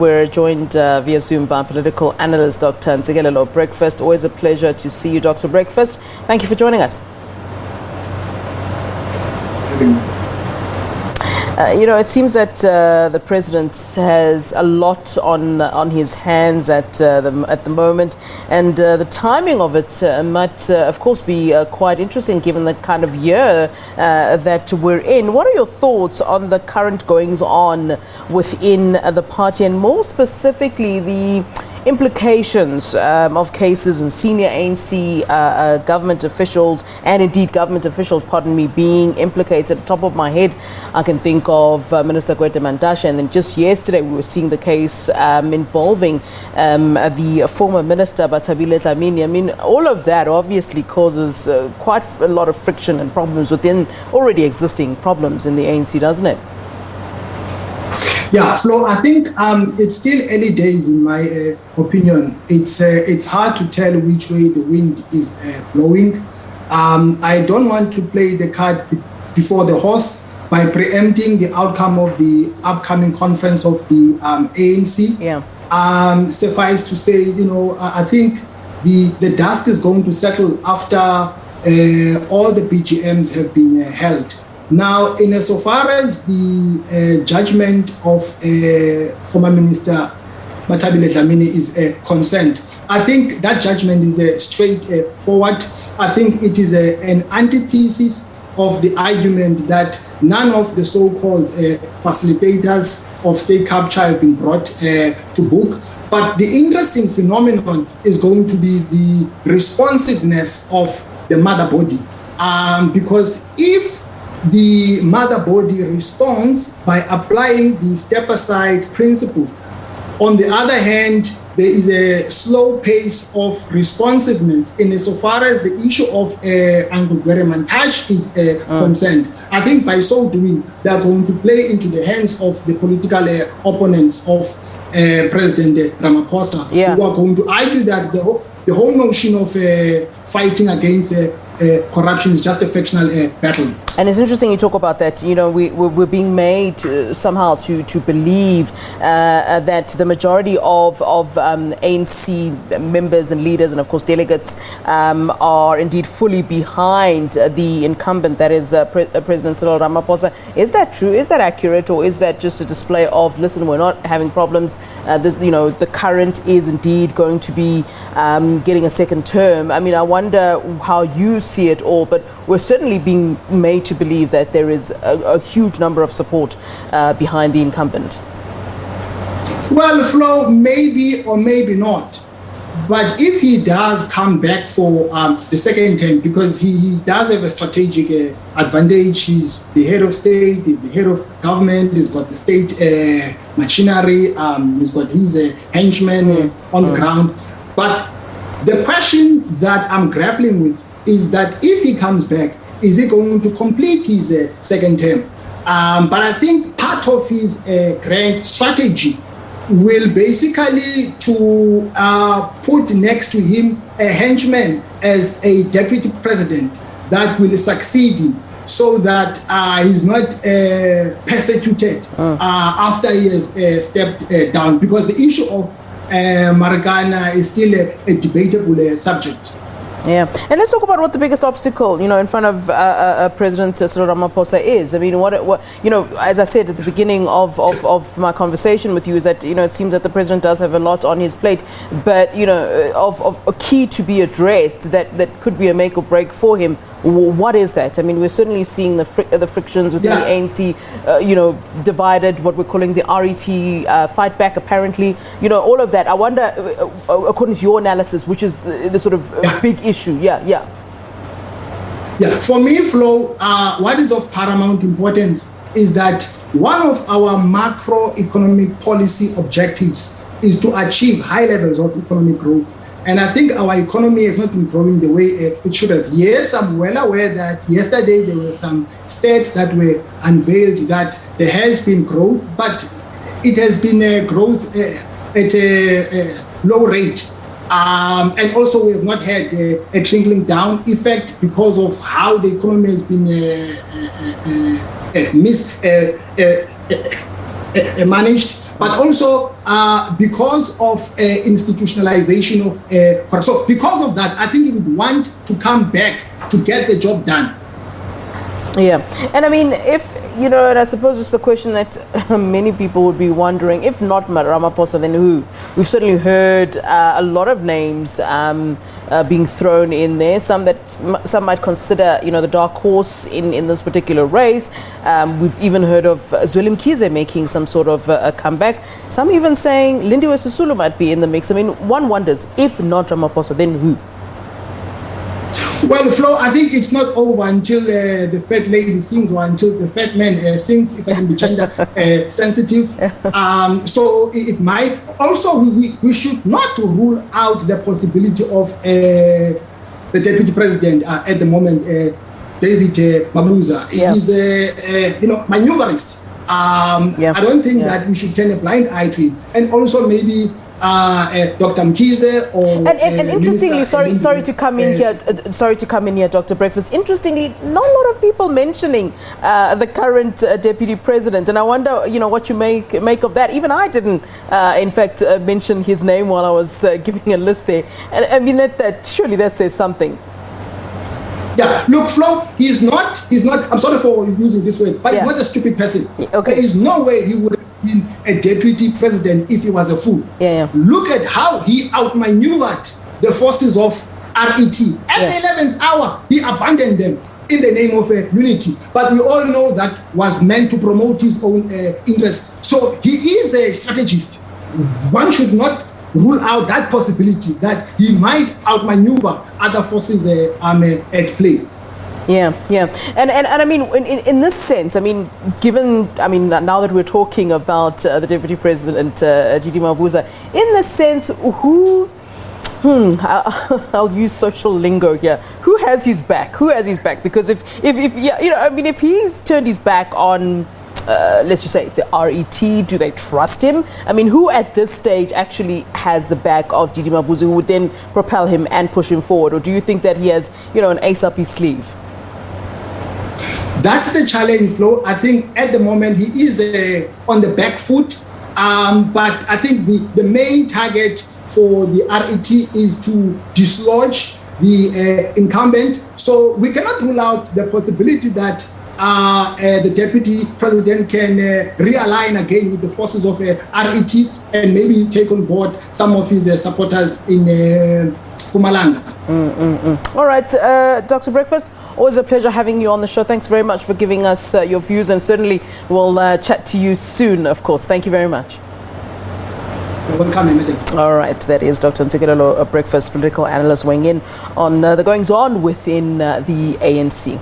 We're joined via Zoom by political analyst Dr. Ntsikelelo Breakfast. Always a pleasure to see you, Dr. Breakfast. Thank you for joining us. It seems that the president has a lot on his hands at the moment, and the timing of it might, of course, be quite interesting given the kind of year that we're in. What are your thoughts on the current goings-on within the party, and more specifically the implications of cases and senior ANC government officials and indeed government officials, being implicated? At the top of my head, I can think of Minister Gwede Mantashe, and then just yesterday we were seeing the case involving the former minister Bathabile Dlamini. I mean, all of that obviously causes quite a lot of friction and problems within already existing problems in the ANC, doesn't it? Yeah, Flo, I think it's still early days in my opinion. It's hard to tell which way the wind is blowing. I don't want to play the cart before the horse by preempting the outcome of the upcoming conference of the ANC. Yeah. Suffice to say, I think the dust is going to settle after all the BGMs have been held. Now, insofar as the judgment of former Minister Bathabile Dlamini is concerned, I think that judgment is straightforward. I think it is an antithesis of the argument that none of the so-called facilitators of state capture have been brought to book. But the interesting phenomenon is going to be the responsiveness of the mother body. Because if the mother body responds by applying the step-aside principle, on the other hand, there is a slow pace of responsiveness insofar as the issue of Uncle Gwede Mantashe is concerned. I think by so doing, they are going to play into the hands of the political opponents of President Ramaphosa, who are going to argue that the whole notion of fighting against corruption is just a fictional battle. And it's interesting you talk about that. We're being made somehow to believe that the majority of ANC members and leaders and of course delegates are indeed fully behind the incumbent, that is President Cyril Ramaphosa. Is that true? Is that accurate? Or is that just a display of, listen, we're not having problems, the current is indeed going to be getting a second term? I mean, I wonder how you see it all, but we're certainly being made to believe that there is a huge number of support behind the incumbent. Well, Flo, maybe or maybe not. But if he does come back for the second term, because he does have a strategic advantage, he's the head of state, he's the head of government, he's got the state machinery, he's got his henchmen on the ground. But the question that I'm grappling with is that if he comes back, is he going to complete his second term? But I think part of his grand strategy will basically to put next to him a henchman as a deputy president that will succeed him, so that he's not persecuted after he has stepped down, because the issue of Marikana is still a debatable subject. Yeah, and let's talk about what the biggest obstacle, in front of President Cyril Ramaphosa is. I mean, what as I said at the beginning of my conversation with you, is that it seems that the president does have a lot on his plate, but of a key to be addressed that could be a make or break for him. What is that? I mean, we're certainly seeing the frictions within the ANC, divided, what we're calling the RET fight back, apparently, all of that. I wonder, according to your analysis, which is the sort of big issue. Yeah, for me, Flo, what is of paramount importance is that one of our macroeconomic policy objectives is to achieve high levels of economic growth. And I think our economy has not been growing the way it should have. Yes, I'm well aware that yesterday there were some stats that were unveiled that there has been growth, but it has been growth at a low rate. And also we have not had a trickling down effect because of how the economy has been managed. but also because of institutionalization of corruption. So because of that, I think he would want to come back to get the job done. Yeah, and I mean, if, you know, and I suppose it's the question that many people would be wondering, if not Ramaphosa, then who? We've certainly heard a lot of names being thrown in there, some might consider, you know, the dark horse in this particular race. We've even heard of Zweli Mkhize making some sort of a comeback. Some even saying Lindiwe Sisulu might be in the mix. I mean, one wonders, if not Ramaphosa, then who? Well, Flo, I think it's not over until the fat lady sings or until the fat man sings, if I can be gender sensitive. So it might. Also, we should not rule out the possibility of the deputy president at the moment, David Mabuza. Yeah. He's a maneuverist. I don't think that we should turn a blind eye to him. And also maybe Dr. Mkhize or and interestingly, sorry to come in here, Dr. Breakfast. Interestingly, not a lot of people mentioning the current deputy president, and I wonder, you know, what you make of that. Even I didn't, in fact, mention his name while I was giving a list there. And I mean that surely that says something. Yeah, look, Flo, he's not, I'm sorry for using this word, but he's not a stupid person. Okay. There is no way he would have been a deputy president if he was a fool. Yeah. Look at how he outmaneuvered the forces of RET. At the 11th hour, he abandoned them in the name of unity. But we all know that was meant to promote his own interest. So he is a strategist. One should not rule out that possibility that he might outmaneuver other forces at play. Yeah. And I mean, in this sense, I mean, now that we're talking about the Deputy President, G.D. Mabuza, in this sense, who, I'll use social lingo here, who has his back? Because if if he's turned his back on, let's just say, the RET, do they trust him? I mean, who at this stage actually has the back of G.D. Mabuza who would then propel him and push him forward? Or do you think that he has, an ace up his sleeve? That's the challenge, Flo. I think at the moment he is on the back foot. But I think the main target for the RET is to dislodge the incumbent. So we cannot rule out the possibility that the deputy president can realign again with the forces of RET and maybe take on board some of his supporters in Mpumalanga. All right, Dr. Breakfast, always a pleasure having you on the show. Thanks very much for giving us your views, and certainly we'll chat to you soon, of course. Thank you very much. Welcome, madam. All right, that is Dr. Ntsikelelo Breakfast, political analyst, weighing in on the goings-on within the ANC.